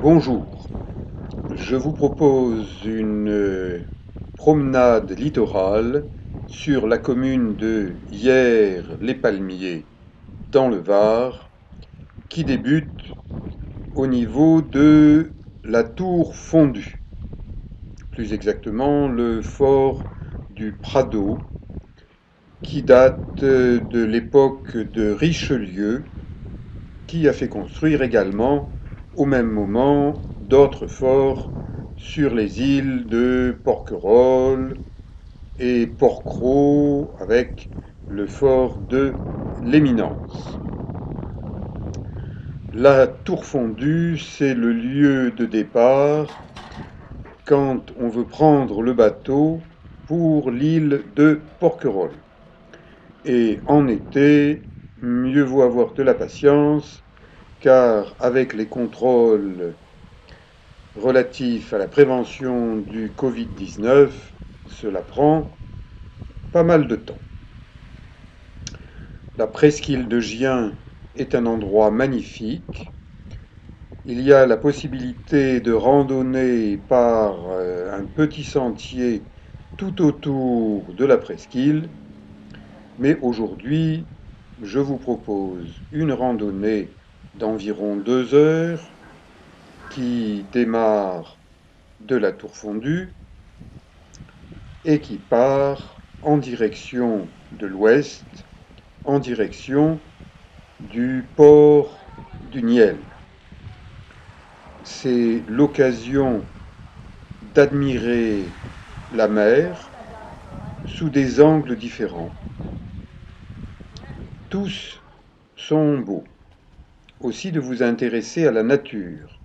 Bonjour, je vous propose une promenade littorale sur la commune de Hyères-les-Palmiers dans le Var qui débute au niveau de la Tour Fondue, plus exactement le fort du Prado qui date de l'époque de Richelieu qui a fait construire également au même moment d'autres forts sur les îles de Porquerolles et Porquerolles avec le fort de l'Éminence. La Tour Fondue, c'est le lieu de départ quand on veut prendre le bateau pour l'île de Porquerolles. Et en été, mieux vaut avoir de la patience car avec les contrôles relatifs à la prévention du Covid-19, cela prend pas mal de temps. La presqu'île de Gien est un endroit magnifique. Il y a la possibilité de randonner par un petit sentier tout autour de la presqu'île, mais aujourd'hui, je vous propose une randonnée d'environ 2 heures qui démarre de la Tour Fondue et qui part en direction de l'ouest, en direction du port du Niel. C'est l'occasion d'admirer la mer sous des angles différents. Tous sont beaux. Aussi de vous intéresser à la nature.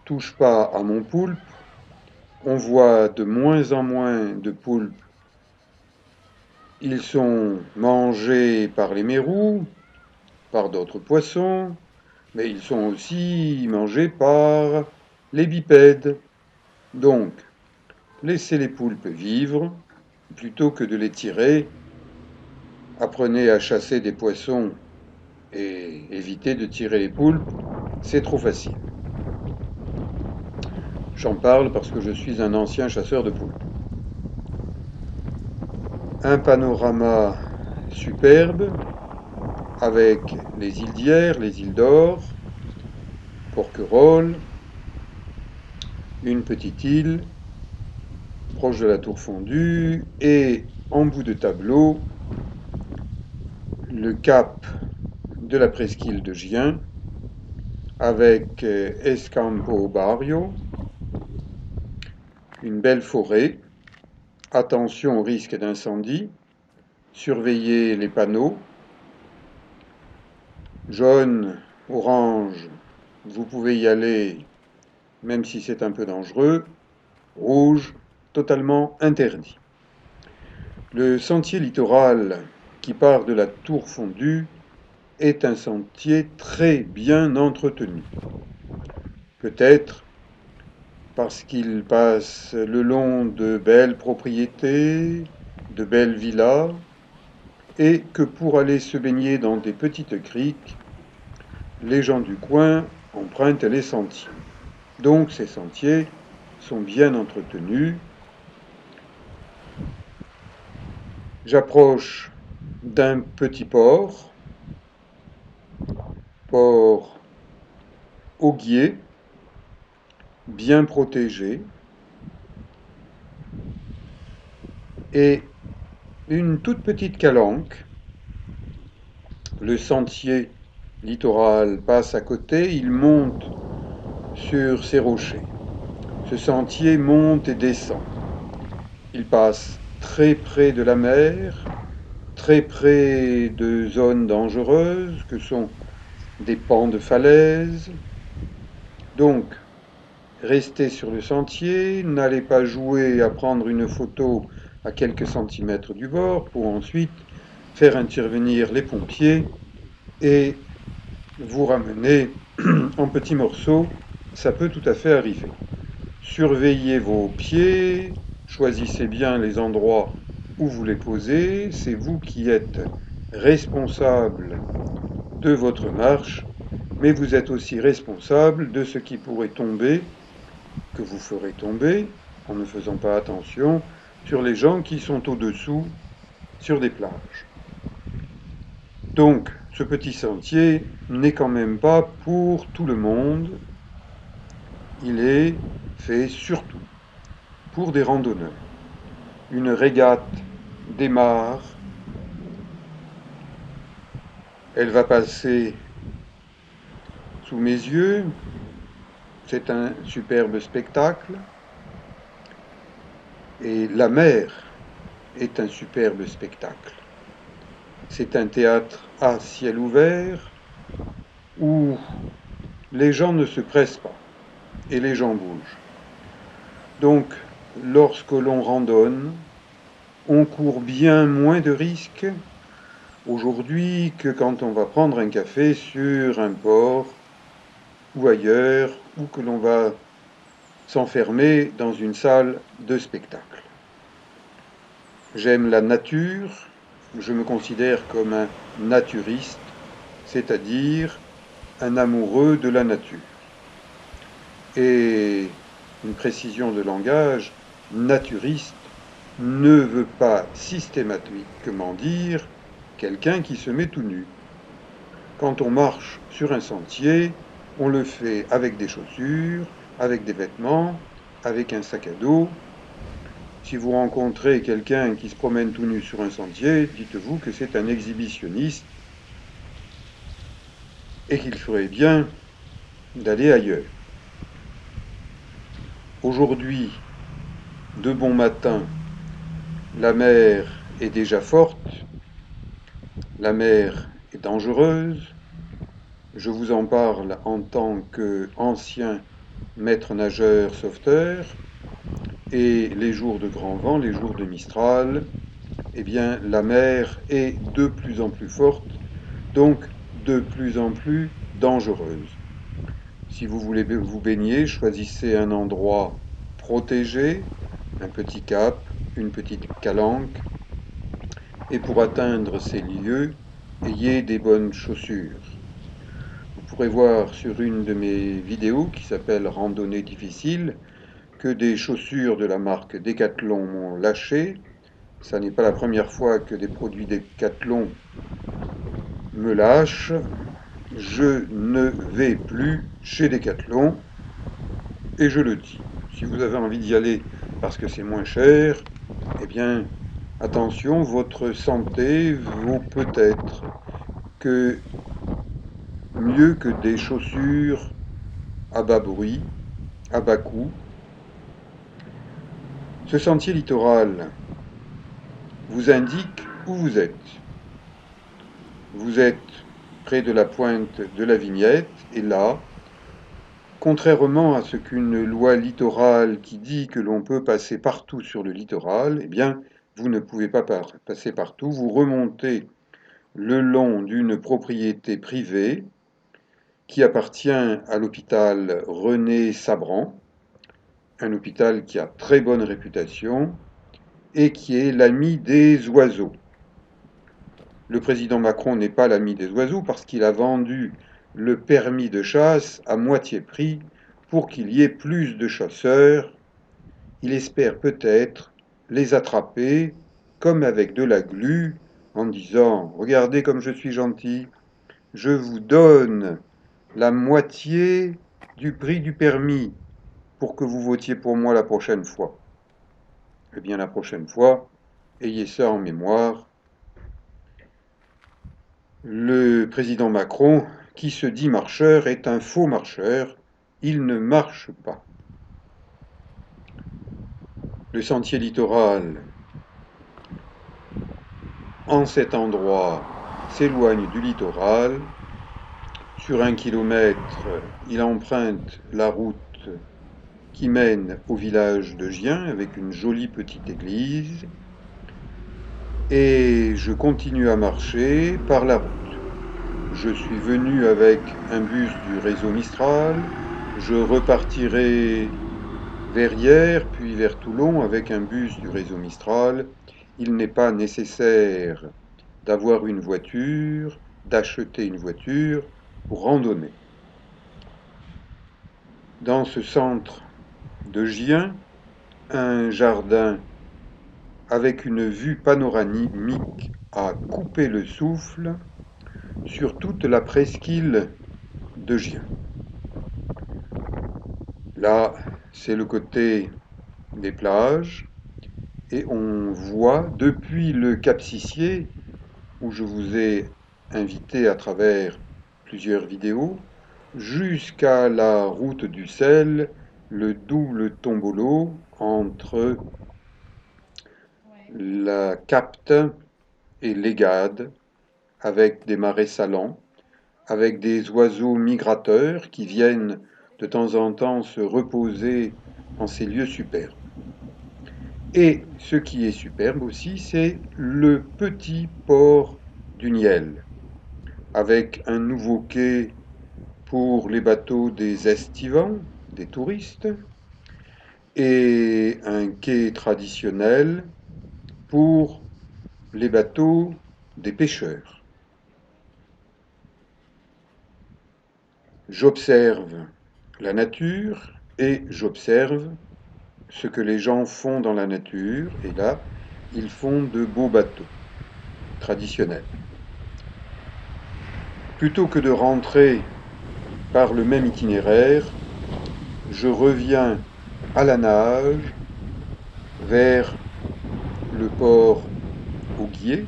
Touche pas à mon poulpe, on voit de moins en moins de poulpes. Ils sont mangés par les mérous, par d'autres poissons, mais ils sont aussi mangés par les bipèdes. Donc, laissez les poulpes vivre, plutôt que de les tirer. Apprenez à chasser des poissons et évitez de tirer les poulpes, c'est trop facile. J'en parle parce que je suis un ancien chasseur de poulpes. Un panorama superbe avec les îles d'Hyères, les îles d'Or, Porquerolles, une petite île proche de la Tour Fondue et en bout de tableau le cap de la presqu'île de Gien avec Escampo Barrio, une belle forêt, attention au risque d'incendie, surveillez les panneaux, jaune, orange, vous pouvez y aller même si c'est un peu dangereux, rouge, totalement interdit. Le sentier littoral qui part de la Tour Fondue est un sentier très bien entretenu. Peut-être parce qu'il passe le long de belles propriétés, de belles villas, et que pour aller se baigner dans des petites criques, les gens du coin empruntent les sentiers. Donc ces sentiers sont bien entretenus. J'approche d'un petit port, port Auguier, bien protégé, et une toute petite calanque. Le sentier littoral passe à côté, il monte sur ces rochers. Ce sentier monte et descend. Il passe très près de la mer, très près de zones dangereuses que sont des pans de falaises. Donc, restez sur le sentier, n'allez pas jouer à prendre une photo à quelques centimètres du bord pour ensuite faire intervenir les pompiers et vous ramener en petits morceaux. Ça peut tout à fait arriver. Surveillez vos pieds, choisissez bien les endroits où vous les posez, c'est vous qui êtes responsable de votre marche mais vous êtes aussi responsable de ce qui pourrait tomber, que vous ferez tomber, en ne faisant pas attention, sur les gens qui sont au-dessous, sur des plages. Donc, ce petit sentier n'est quand même pas pour tout le monde, il est fait surtout pour des randonneurs. Une régate démarre, elle va passer sous mes yeux, c'est un superbe spectacle, et la mer est un superbe spectacle. C'est un théâtre à ciel ouvert où les gens ne se pressent pas et les gens bougent. Donc, lorsque l'on randonne, on court bien moins de risques aujourd'hui que quand on va prendre un café sur un port ou ailleurs, ou que l'on va s'enfermer dans une salle de spectacle. J'aime la nature, je me considère comme un naturiste, c'est-à-dire un amoureux de la nature. Et une précision de langage, naturiste ne veut pas systématiquement dire quelqu'un qui se met tout nu. Quand on marche sur un sentier, on le fait avec des chaussures, avec des vêtements, avec un sac à dos. Si vous rencontrez quelqu'un qui se promène tout nu sur un sentier, dites-vous que c'est un exhibitionniste et qu'il ferait bien d'aller ailleurs. Aujourd'hui, de bon matin, la mer est déjà forte, la mer est dangereuse. Je vous en parle en tant qu'ancien maître nageur sauveteur. Et les jours de grand vent, les jours de Mistral, eh bien, la mer est de plus en plus forte, donc de plus en plus dangereuse. Si vous voulez vous baigner, choisissez un endroit protégé, un petit cap, une petite calanque, et pour atteindre ces lieux, ayez des bonnes chaussures. Vous pourrez voir sur une de mes vidéos qui s'appelle Randonnée difficile que des chaussures de la marque Decathlon m'ont lâché. Ça n'est pas la première fois que des produits Decathlon me lâchent. Je ne vais plus chez Decathlon et je le dis. Si vous avez envie d'y aller parce que c'est moins cher, eh bien, attention, votre santé vaut peut-être que mieux que des chaussures à bas bruit, à bas coût. Ce sentier littoral vous indique où vous êtes. Vous êtes près de la pointe de la Vignette et là, contrairement à ce qu'une loi littorale qui dit que l'on peut passer partout sur le littoral, eh bien, vous ne pouvez pas passer partout. Vous remontez le long d'une propriété privée qui appartient à l'hôpital René Sabran, un hôpital qui a très bonne réputation et qui est l'ami des oiseaux. Le président Macron n'est pas l'ami des oiseaux parce qu'il a vendu le permis de chasse à moitié prix pour qu'il y ait plus de chasseurs. Il espère peut-être les attraper comme avec de la glu en disant « Regardez comme je suis gentil, je vous donne la moitié du prix du permis pour que vous votiez pour moi la prochaine fois. » Eh bien la prochaine fois, ayez ça en mémoire. Le président Macron, qui se dit marcheur, est un faux marcheur. Il ne marche pas. Le sentier littoral, en cet endroit, s'éloigne du littoral. Sur 1 kilomètre, il emprunte la route qui mène au village de Gien avec une jolie petite église. Et je continue à marcher par la route. Je suis venu avec un bus du réseau Mistral. Je repartirai vers Hyères, puis vers Toulon avec un bus du réseau Mistral. Il n'est pas nécessaire d'avoir une voiture, d'acheter une voiture pour randonner. Dans ce centre de Gien, un jardin avec une vue panoramique à couper le souffle sur toute la presqu'île de Gien. Là, c'est le côté des plages et on voit depuis le Cap Sissier, où je vous ai invité à travers plusieurs vidéos, jusqu'à la route du sel, le double tombolo entre la Capte et l'Égade, avec des marais salants, avec des oiseaux migrateurs qui viennent de temps en temps se reposer en ces lieux superbes. Et ce qui est superbe aussi, c'est le petit port du Niel, avec un nouveau quai pour les bateaux des estivants, des touristes, et un quai traditionnel pour les bateaux des pêcheurs. J'observe la nature et j'observe ce que les gens font dans la nature, et là, ils font de beaux bateaux traditionnels. Plutôt que de rentrer par le même itinéraire, je reviens à la nage vers le port Auguier.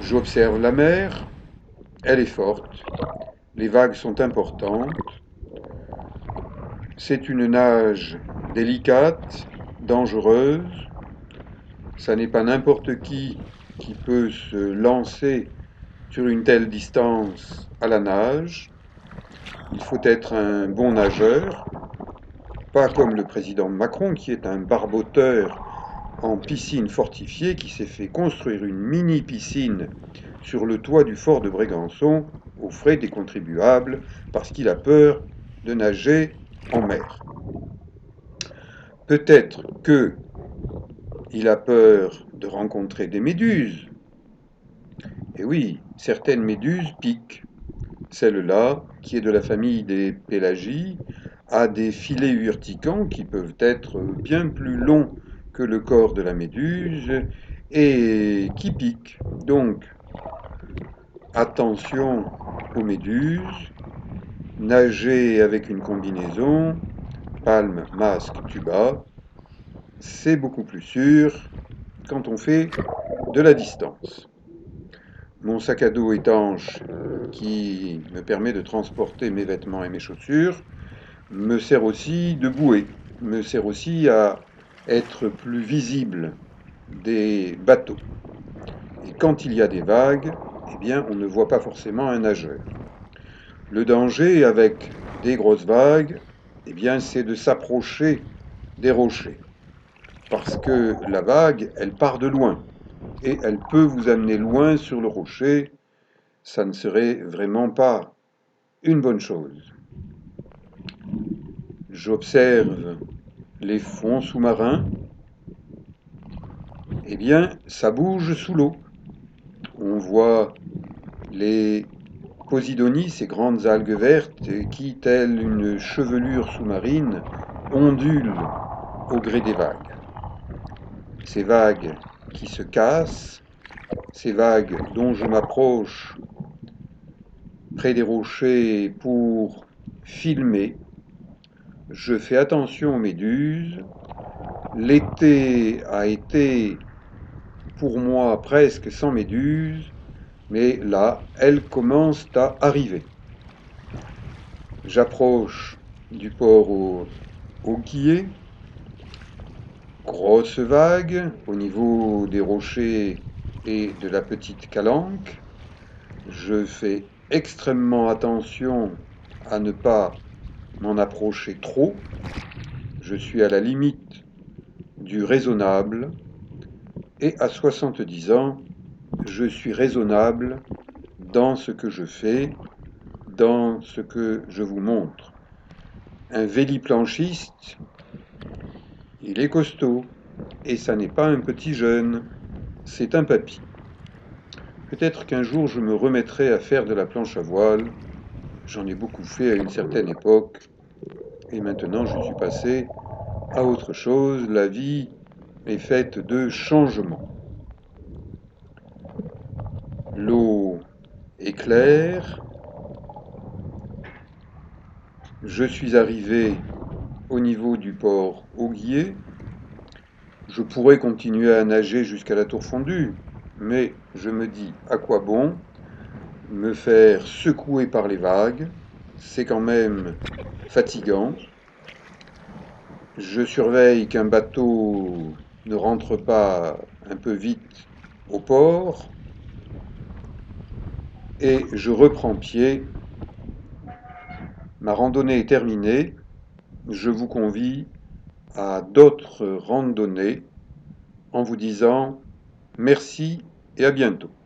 J'observe la mer, elle est forte, les vagues sont importantes. C'est une nage délicate, dangereuse. Ça n'est pas n'importe qui peut se lancer sur une telle distance à la nage. Il faut être un bon nageur, pas comme le président Macron qui est un barboteur en piscine fortifiée qui s'est fait construire une mini piscine sur le toit du fort de Brégançon aux frais des contribuables parce qu'il a peur de nager en mer. Peut-être que il a peur de rencontrer des méduses. Et oui, certaines méduses piquent. Celle-là, qui est de la famille des pélagies, a des filets urticants qui peuvent être bien plus longs que le corps de la méduse et qui piquent. Donc, attention aux méduses, nager avec une combinaison, palme, masque, tuba, c'est beaucoup plus sûr quand on fait de la distance. Mon sac à dos étanche qui me permet de transporter mes vêtements et mes chaussures me sert aussi de bouée, me sert aussi à être plus visible des bateaux. Et quand il y a des vagues, eh bien, on ne voit pas forcément un nageur. Le danger avec des grosses vagues, eh bien, c'est de s'approcher des rochers. Parce que la vague, elle part de loin. Et elle peut vous amener loin sur le rocher. Ça ne serait vraiment pas une bonne chose. J'observe les fonds sous-marins. Eh bien, ça bouge sous l'eau. On voit les posidonies, ces grandes algues vertes qui, telles une chevelure sous-marine, ondulent au gré des vagues. Ces vagues qui se cassent, ces vagues dont je m'approche près des rochers pour filmer. Je fais attention aux méduses. L'été a été pour moi presque sans méduses, mais là, elles commencent à arriver. J'approche du port au Guillet. Grosse vague au niveau des rochers et de la petite calanque. Je fais extrêmement attention à ne pas m'en approcher trop. Je suis à la limite du raisonnable. Et à 70 ans, je suis raisonnable dans ce que je fais, dans ce que je vous montre. Un véliplanchiste, il est costaud. Et ça n'est pas un petit jeune, c'est un papy. Peut-être qu'un jour je me remettrai à faire de la planche à voile. J'en ai beaucoup fait à une certaine époque, et maintenant je suis passé à autre chose. La vie est faite de changements. L'eau est claire. Je suis arrivé au niveau du port Auguier. Je pourrais continuer à nager jusqu'à la tour fondue, mais je me dis à quoi bon me faire secouer par les vagues. C'est quand même fatigant. Je surveille qu'un bateau ne rentre pas un peu vite au port et je reprends pied. Ma randonnée est terminée. Je vous convie à d'autres randonnées en vous disant merci et à bientôt.